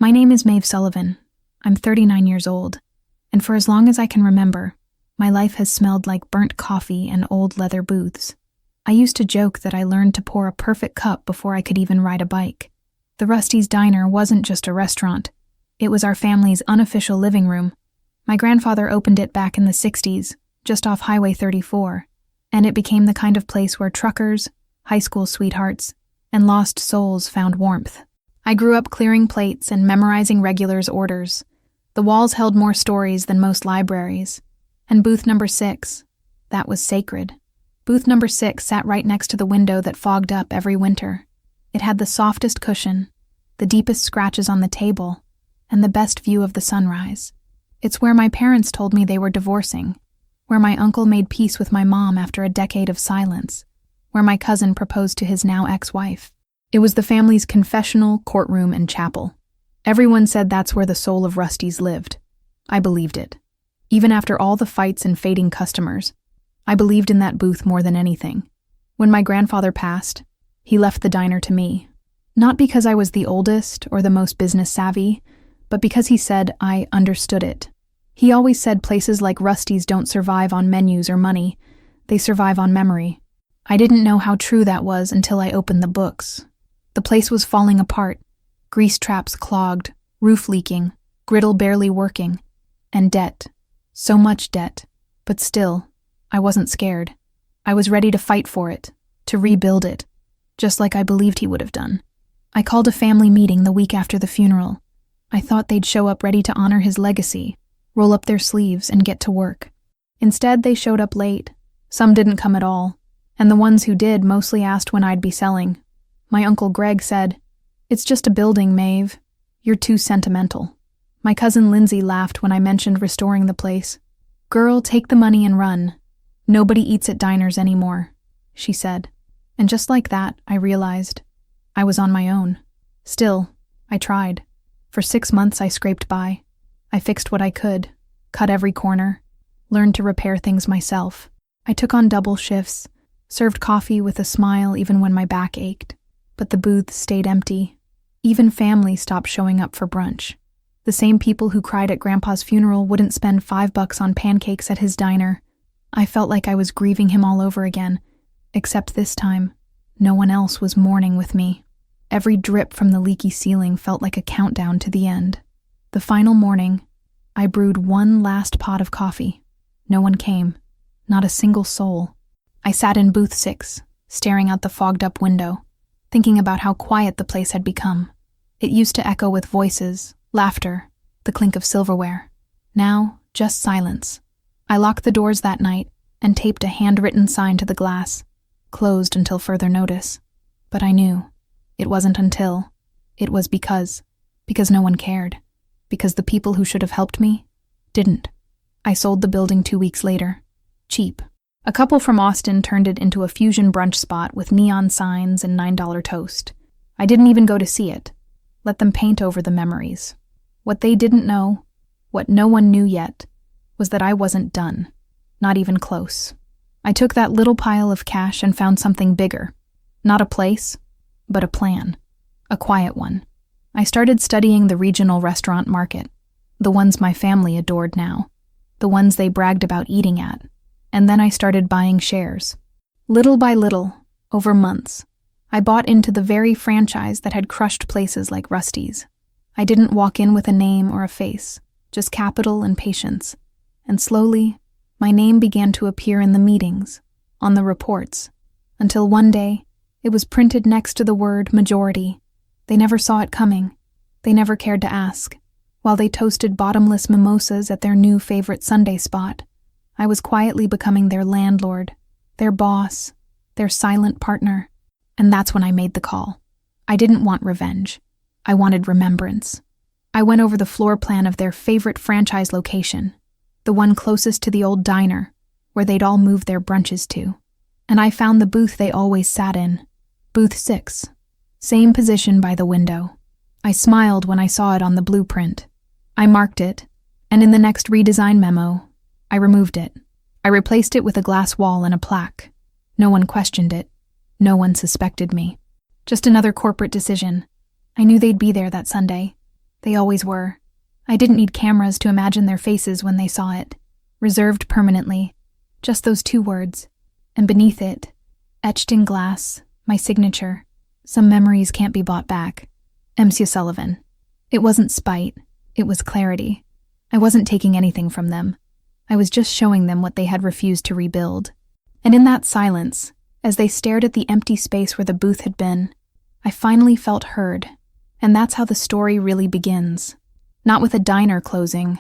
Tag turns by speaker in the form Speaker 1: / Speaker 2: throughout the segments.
Speaker 1: My name is Maeve Sullivan. I'm 39 years old, and for as long as I can remember, my life has smelled like burnt coffee and old leather booths. I used to joke that I learned to pour a perfect cup before I could even ride a bike. The Rusty's Diner wasn't just a restaurant. It was our family's unofficial living room. My grandfather opened it back in the 60s, just off Highway 34, and it became the kind of place where truckers, high school sweethearts, and lost souls found warmth. I grew up clearing plates and memorizing regulars' orders. The walls held more stories than most libraries. And booth number 6, that was sacred. Booth number 6 sat right next to the window that fogged up every winter. It had the softest cushion, the deepest scratches on the table, and the best view of the sunrise. It's where my parents told me they were divorcing, where my uncle made peace with my mom after a decade of silence, where my cousin proposed to his now ex-wife. It was the family's confessional, courtroom, and chapel. Everyone said that's where the soul of Rusty's lived. I believed it. Even after all the fights and fading customers, I believed in that booth more than anything. When my grandfather passed, he left the diner to me. Not because I was the oldest or the most business savvy, but because he said I understood it. He always said places like Rusty's don't survive on menus or money, they survive on memory. I didn't know how true that was until I opened the books. The place was falling apart, grease traps clogged, roof leaking, griddle barely working, and debt. So much debt. But still, I wasn't scared. I was ready to fight for it, to rebuild it, just like I believed he would have done. I called a family meeting the week after the funeral. I thought they'd show up ready to honor his legacy, roll up their sleeves, and get to work. Instead, they showed up late. Some didn't come at all, and the ones who did mostly asked when I'd be selling. My Uncle Greg said, "It's just a building, Maeve. You're too sentimental." My cousin Lindsay laughed when I mentioned restoring the place. "Girl, take the money and run. Nobody eats at diners anymore," she said. And just like that, I realized I was on my own. Still, I tried. For 6 months, I scraped by. I fixed what I could, cut every corner, learned to repair things myself. I took on double shifts, served coffee with a smile even when my back ached. But the booths stayed empty. Even family stopped showing up for brunch. The same people who cried at Grandpa's funeral wouldn't spend $5 on pancakes at his diner. I felt like I was grieving him all over again, except this time, no one else was mourning with me. Every drip from the leaky ceiling felt like a countdown to the end. The final morning, I brewed one last pot of coffee. No one came, not a single soul. I sat in booth 6, staring out the fogged-up window, thinking about how quiet the place had become. It used to echo with voices, laughter, the clink of silverware. Now, just silence. I locked the doors that night and taped a handwritten sign to the glass, closed until further notice. But I knew. It wasn't until. It was because no one cared. Because the people who should have helped me didn't. I sold the building 2 weeks later. Cheap. A couple from Austin turned it into a fusion brunch spot with neon signs and $9 toast. I didn't even go to see it. Let them paint over the memories. What they didn't know, what no one knew yet, was that I wasn't done. Not even close. I took that little pile of cash and found something bigger. Not a place, but a plan. A quiet one. I started studying the regional restaurant market. The ones my family adored now. The ones they bragged about eating at. And then I started buying shares. Little by little, over months, I bought into the very franchise that had crushed places like Rusty's. I didn't walk in with a name or a face, just capital and patience. And slowly, my name began to appear in the meetings, on the reports, until one day, it was printed next to the word majority. They never saw it coming. They never cared to ask. While they toasted bottomless mimosas at their new favorite Sunday spot, I was quietly becoming their landlord, their boss, their silent partner. And that's when I made the call. I didn't want revenge. I wanted remembrance. I went over the floor plan of their favorite franchise location, the one closest to the old diner, where they'd all moved their brunches to. And I found the booth they always sat in, booth 6, same position by the window. I smiled when I saw it on the blueprint. I marked it, and in the next redesign memo, I removed it. I replaced it with a glass wall and a plaque. No one questioned it. No one suspected me. Just another corporate decision. I knew they'd be there that Sunday. They always were. I didn't need cameras to imagine their faces when they saw it. Reserved permanently. Just those 2 words. And beneath it, etched in glass, my signature. Some memories can't be bought back. M.C. Sullivan. It wasn't spite. It was clarity. I wasn't taking anything from them. I was just showing them what they had refused to rebuild. And in that silence, as they stared at the empty space where the booth had been, I finally felt heard. And that's how the story really begins. Not with a diner closing,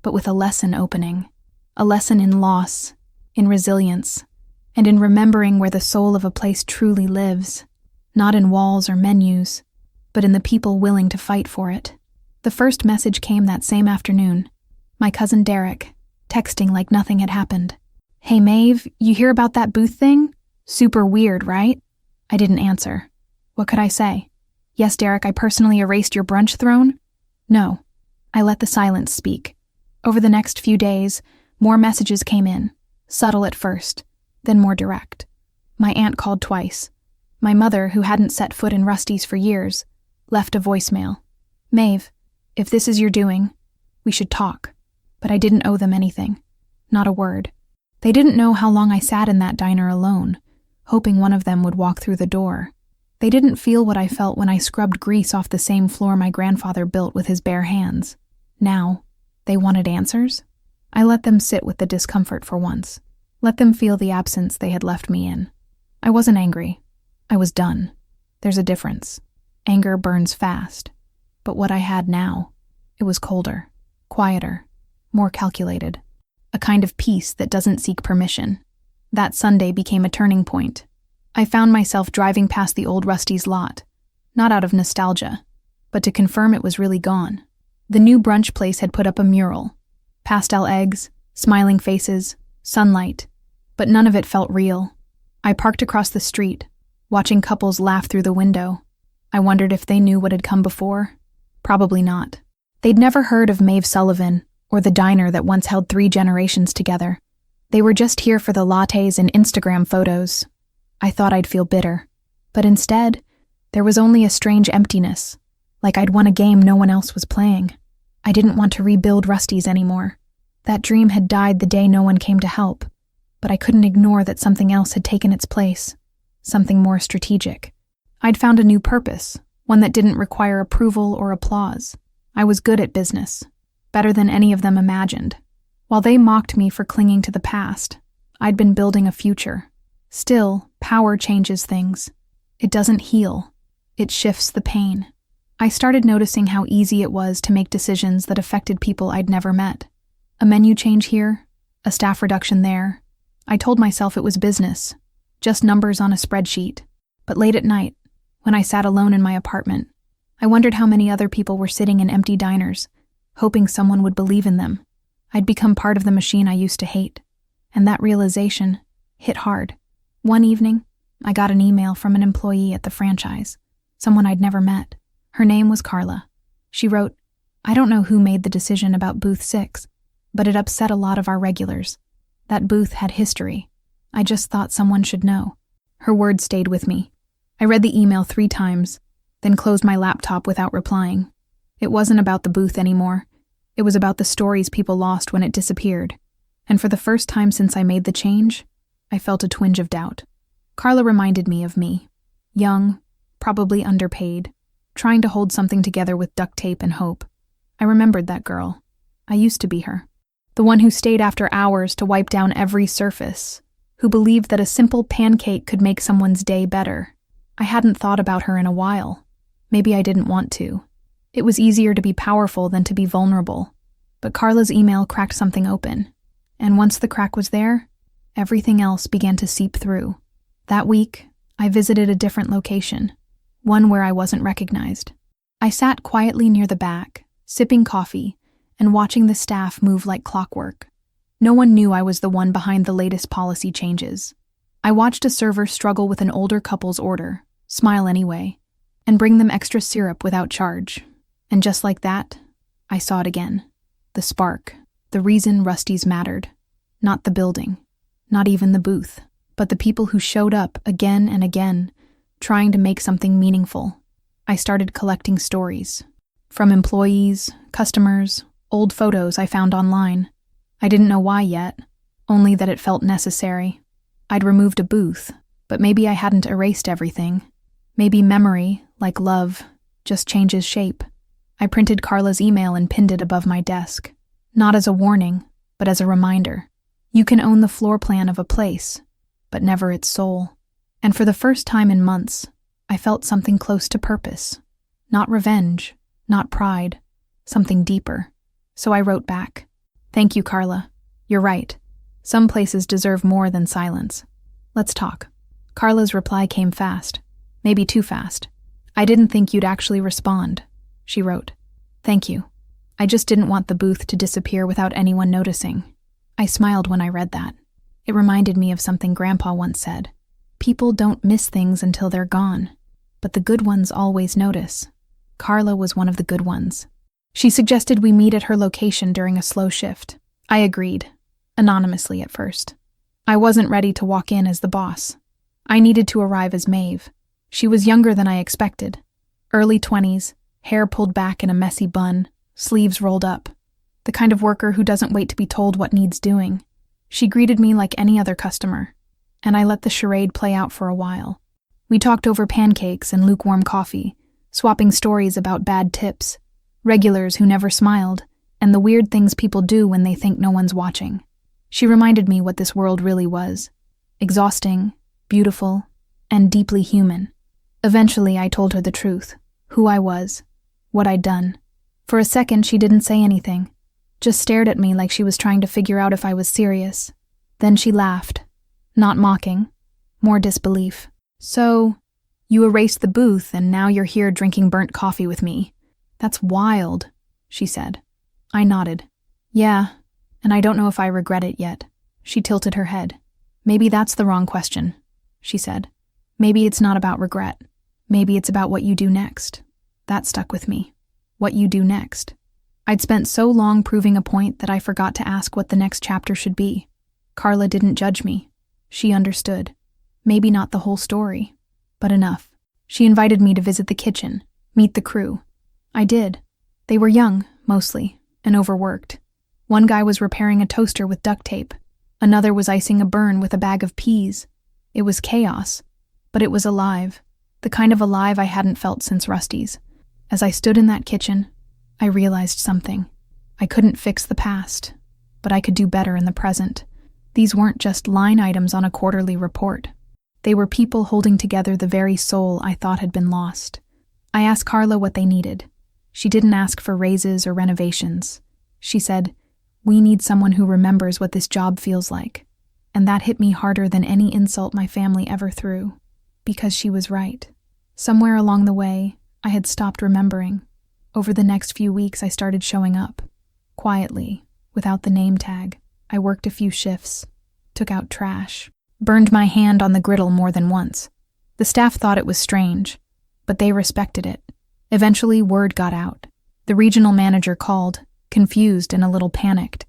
Speaker 1: but with a lesson opening. A lesson in loss, in resilience, and in remembering where the soul of a place truly lives. Not in walls or menus, but in the people willing to fight for it. The first message came that same afternoon. My cousin Derek, texting like nothing had happened. "Hey Maeve, you hear about that booth thing? Super weird, right?" I didn't answer. What could I say? "Yes, Derek, I personally erased your brunch throne?" No. I let the silence speak. Over the next few days, more messages came in, subtle at first, then more direct. My aunt called twice. My mother, who hadn't set foot in Rusty's for years, left a voicemail. "Maeve, if this is your doing, we should talk." But I didn't owe them anything. Not a word. They didn't know how long I sat in that diner alone, hoping one of them would walk through the door. They didn't feel what I felt when I scrubbed grease off the same floor my grandfather built with his bare hands. Now, they wanted answers? I let them sit with the discomfort for once. Let them feel the absence they had left me in. I wasn't angry. I was done. There's a difference. Anger burns fast. But what I had now, it was colder, quieter, more calculated. A kind of peace that doesn't seek permission. That Sunday became a turning point. I found myself driving past the old Rusty's lot, not out of nostalgia, but to confirm it was really gone. The new brunch place had put up a mural. Pastel eggs, smiling faces, sunlight, but none of it felt real. I parked across the street, watching couples laugh through the window. I wondered if they knew what had come before. Probably not. They'd never heard of Maeve Sullivan or the diner that once held 3 generations together. They were just here for the lattes and Instagram photos. I thought I'd feel bitter, but instead, there was only a strange emptiness, like I'd won a game no one else was playing. I didn't want to rebuild Rusty's anymore. That dream had died the day no one came to help, but I couldn't ignore that something else had taken its place, something more strategic. I'd found a new purpose, one that didn't require approval or applause. I was good at business, better than any of them imagined. While they mocked me for clinging to the past, I'd been building a future. Still, power changes things. It doesn't heal. It shifts the pain. I started noticing how easy it was to make decisions that affected people I'd never met. A menu change here, a staff reduction there. I told myself it was business, just numbers on a spreadsheet. But late at night, when I sat alone in my apartment, I wondered how many other people were sitting in empty diners, hoping someone would believe in them. I'd become part of the machine I used to hate, and that realization hit hard. One evening, I got an email from an employee at the franchise, someone I'd never met. Her name was Carla. She wrote, "I don't know who made the decision about Booth 6, but it upset a lot of our regulars. That booth had history. I just thought someone should know." Her words stayed with me. I read the email 3 times, then closed my laptop without replying. It wasn't about the booth anymore. It was about the stories people lost when it disappeared. And for the first time since I made the change, I felt a twinge of doubt. Carla reminded me of me. Young, probably underpaid, trying to hold something together with duct tape and hope. I remembered that girl. I used to be her. The one who stayed after hours to wipe down every surface, who believed that a simple pancake could make someone's day better. I hadn't thought about her in a while. Maybe I didn't want to. It was easier to be powerful than to be vulnerable. But Carla's email cracked something open. And once the crack was there, everything else began to seep through. That week, I visited a different location, one where I wasn't recognized. I sat quietly near the back, sipping coffee, and watching the staff move like clockwork. No one knew I was the one behind the latest policy changes. I watched a server struggle with an older couple's order, smile anyway, and bring them extra syrup without charge. And just like that, I saw it again. The spark, the reason Rusty's mattered. Not the building, not even the booth, but the people who showed up again and again, trying to make something meaningful. I started collecting stories. From employees, customers, old photos I found online. I didn't know why yet, only that it felt necessary. I'd removed a booth, but maybe I hadn't erased everything. Maybe memory, like love, just changes shape. I printed Carla's email and pinned it above my desk. Not as a warning, but as a reminder. You can own the floor plan of a place, but never its soul. And for the first time in months, I felt something close to purpose. Not revenge, not pride, something deeper. So I wrote back, "Thank you, Carla. You're right. Some places deserve more than silence. Let's talk." Carla's reply came fast, maybe too fast. "I didn't think you'd actually respond," she wrote. "Thank you. I just didn't want the booth to disappear without anyone noticing." I smiled when I read that. It reminded me of something Grandpa once said. People don't miss things until they're gone, but the good ones always notice. Carla was one of the good ones. She suggested we meet at her location during a slow shift. I agreed, anonymously at first. I wasn't ready to walk in as the boss. I needed to arrive as Maeve. She was younger than I expected. Early 20s, hair pulled back in a messy bun, sleeves rolled up. The kind of worker who doesn't wait to be told what needs doing. She greeted me like any other customer, and I let the charade play out for a while. We talked over pancakes and lukewarm coffee, swapping stories about bad tips, regulars who never smiled, and the weird things people do when they think no one's watching. She reminded me what this world really was. Exhausting, beautiful, and deeply human. Eventually, I told her the truth, who I was, what I'd done. For a second, she didn't say anything, just stared at me like she was trying to figure out if I was serious. Then she laughed, not mocking, more disbelief. "So, you erased the booth and now you're here drinking burnt coffee with me. That's wild," she said. I nodded. "Yeah, and I don't know if I regret it yet." She tilted her head. "Maybe that's the wrong question," she said. "Maybe it's not about regret. Maybe it's about what you do next." That stuck with me. What you do next. I'd spent so long proving a point that I forgot to ask what the next chapter should be. Carla didn't judge me. She understood. Maybe not the whole story, but enough. She invited me to visit the kitchen, meet the crew. I did. They were young, mostly, and overworked. One guy was repairing a toaster with duct tape. Another was icing a burn with a bag of peas. It was chaos, but it was alive. The kind of alive I hadn't felt since Rusty's. As I stood in that kitchen, I realized something. I couldn't fix the past, but I could do better in the present. These weren't just line items on a quarterly report. They were people holding together the very soul I thought had been lost. I asked Carla what they needed. She didn't ask for raises or renovations. She said, "We need someone who remembers what this job feels like." And that hit me harder than any insult my family ever threw. Because she was right. Somewhere along the way, I had stopped remembering. Over the next few weeks, I started showing up. Quietly, without the name tag. I worked a few shifts, took out trash, burned my hand on the griddle more than once. The staff thought it was strange, but they respected it. Eventually, word got out. The regional manager called, confused and a little panicked.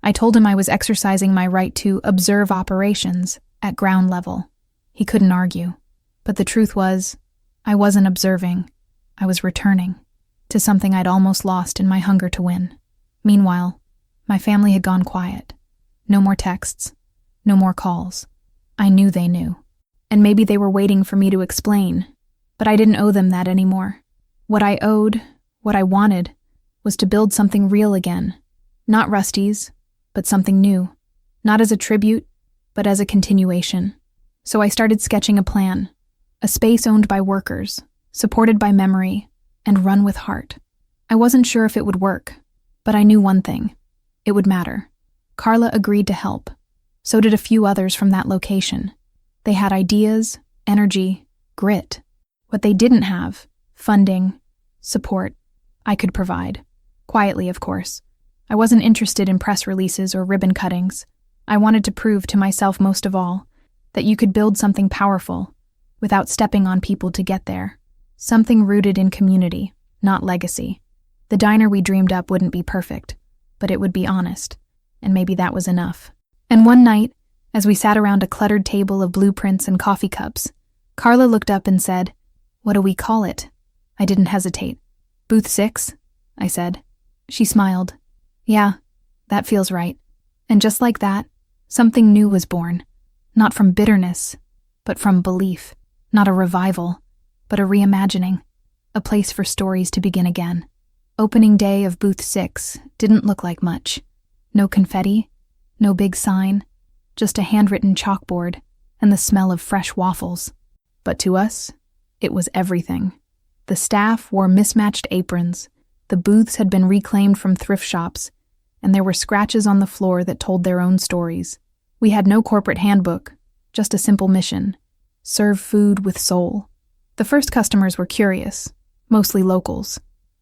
Speaker 1: I told him I was exercising my right to observe operations at ground level. He couldn't argue. But the truth was, I wasn't observing. I was returning to something I'd almost lost in my hunger to win. Meanwhile, my family had gone quiet. No more texts, no more calls. I knew they knew. And maybe they were waiting for me to explain, but I didn't owe them that anymore. What I owed, what I wanted, was to build something real again. Not Rusty's, but something new. Not as a tribute, but as a continuation. So I started sketching a plan. A space owned by workers, supported by memory, and run with heart. I wasn't sure if it would work, but I knew one thing. It would matter. Carla agreed to help. So did a few others from that location. They had ideas, energy, grit. What they didn't have, funding, support, I could provide. Quietly, of course. I wasn't interested in press releases or ribbon cuttings. I wanted to prove to myself most of all that you could build something powerful without stepping on people to get there. Something rooted in community, not legacy. The diner we dreamed up wouldn't be perfect, but it would be honest, and maybe that was enough. And one night, as we sat around a cluttered table of blueprints and coffee cups, Carla looked up and said, "What do we call it?" I didn't hesitate. "Booth 6, I said. She smiled. Yeah, that feels right. And just like that, something new was born. Not from bitterness, but from belief. Not a revival, but a reimagining. A place for stories to begin again. Opening day of Booth 6 didn't look like much. No confetti, no big sign, just a handwritten chalkboard and the smell of fresh waffles. But to us, it was everything. The staff wore mismatched aprons, the booths had been reclaimed from thrift shops, and there were scratches on the floor that told their own stories. We had no corporate handbook, just a simple mission: serve food with soul. The first customers were curious, mostly locals.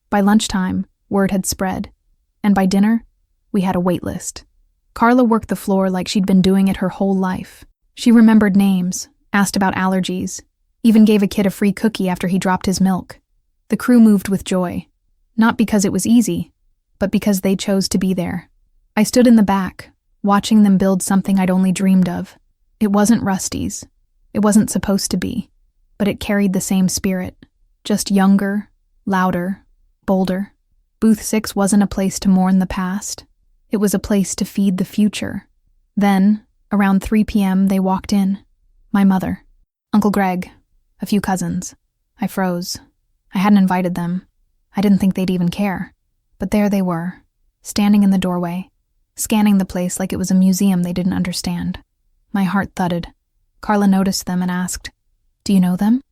Speaker 1: By lunchtime, word had spread, and by dinner, we had a wait list. Carla worked the floor like she'd been doing it her whole life. She remembered names, asked about allergies, even gave a kid a free cookie after he dropped his milk. The crew moved with joy, not because it was easy, but because they chose to be there. I stood in the back, watching them build something I'd only dreamed of. It wasn't Rusty's. It wasn't supposed to be, but it carried the same spirit, just younger, louder, bolder. Booth 6 wasn't a place to mourn the past. It was a place to feed the future. Then, around 3 p.m., they walked in. My mother, Uncle Greg, a few cousins. I froze. I hadn't invited them. I didn't think they'd even care. But there they were, standing in the doorway, scanning the place like it was a museum they didn't understand. My heart thudded. Carla noticed them and asked, "Do you know them?"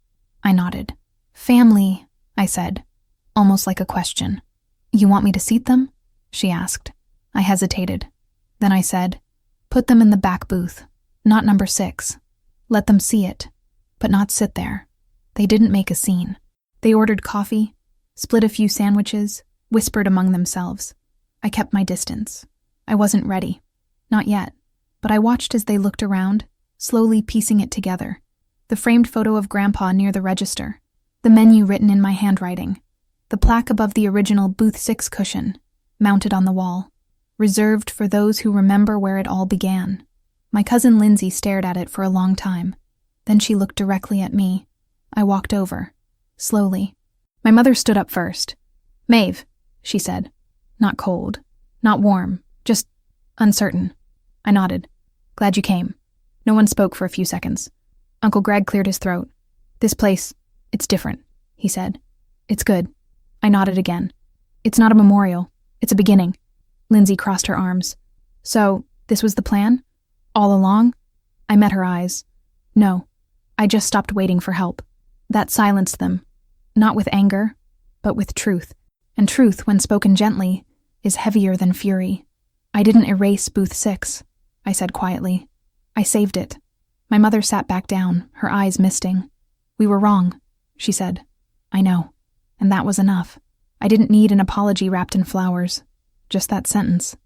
Speaker 1: I nodded. "Family," I said, almost like a question. "You want me to seat them?" she asked. I hesitated. Then I said, "Put them in the back booth, not number 6. Let them see it, but not sit there." They didn't make a scene. They ordered coffee, split a few sandwiches, whispered among themselves. I kept my distance. I wasn't ready. Not yet. But I watched as they looked around, slowly piecing it together. The framed photo of Grandpa near the register. The menu written in my handwriting. The plaque above the original Booth 6 cushion, mounted on the wall. Reserved for those who remember where it all began. My cousin Lindsay stared at it for a long time. Then she looked directly at me. I walked over, slowly. My mother stood up first. "Maeve," she said. Not cold, not warm, just uncertain. I nodded. "Glad you came." No one spoke for a few seconds. Uncle Greg cleared his throat. "This place, it's different," he said. "It's good." I nodded again. "It's not a memorial. It's a beginning." Lindsay crossed her arms. "So, this was the plan? All along?" I met her eyes. "No. I just stopped waiting for help." That silenced them. Not with anger, but with truth. And truth, when spoken gently, is heavier than fury. "I didn't erase Booth 6, I said quietly. "I saved it." My mother sat back down, her eyes misting. "We were wrong," she said. "I know." And that was enough. I didn't need an apology wrapped in flowers. Just that sentence,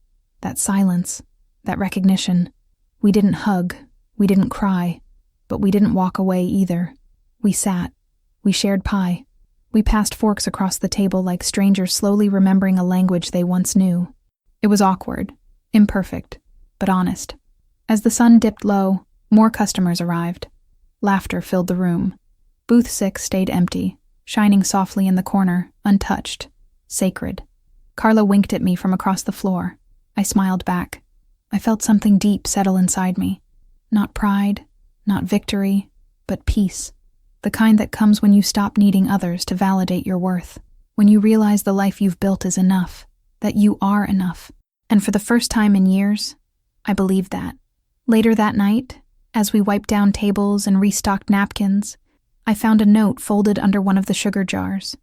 Speaker 1: that silence, that recognition. We didn't hug, we didn't cry, but we didn't walk away either. We sat. We shared pie. We passed forks across the table like strangers slowly remembering a language they once knew. It was awkward, imperfect, but honest. As the sun dipped low, more customers arrived. Laughter filled the room. Booth 6 stayed empty, shining softly in the corner, untouched, sacred. Carla winked at me from across the floor. I smiled back. I felt something deep settle inside me. Not pride, not victory, but peace. The kind that comes when you stop needing others to validate your worth. When you realize the life you've built is enough, that you are enough. And for the first time in years, I believed that. Later that night, as we wiped down tables and restocked napkins, I found a note folded under one of the sugar jars.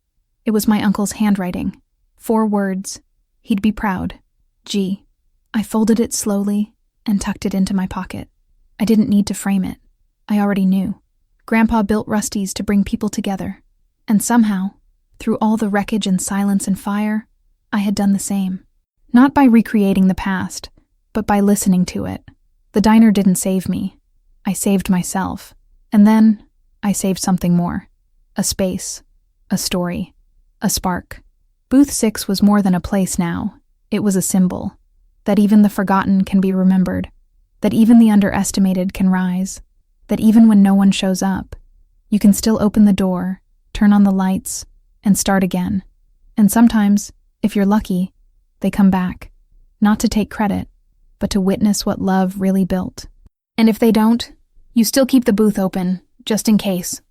Speaker 1: It was my uncle's handwriting. 4 words. He'd be proud. G. I folded it slowly and tucked it into my pocket. I didn't need to frame it. I already knew. Grandpa built Rusty's to bring people together. And somehow, through all the wreckage and silence and fire, I had done the same. Not by recreating the past, but by listening to it. The diner didn't save me. I saved myself. And then, I saved something more. A space. A story. A spark. Booth 6 was more than a place now. It was a symbol. That even the forgotten can be remembered. That even the underestimated can rise. That even when no one shows up, you can still open the door, turn on the lights, and start again. And sometimes, If you're lucky, they come back, not to take credit, but to witness what love really built. And if they don't, you still keep the booth open, just in case.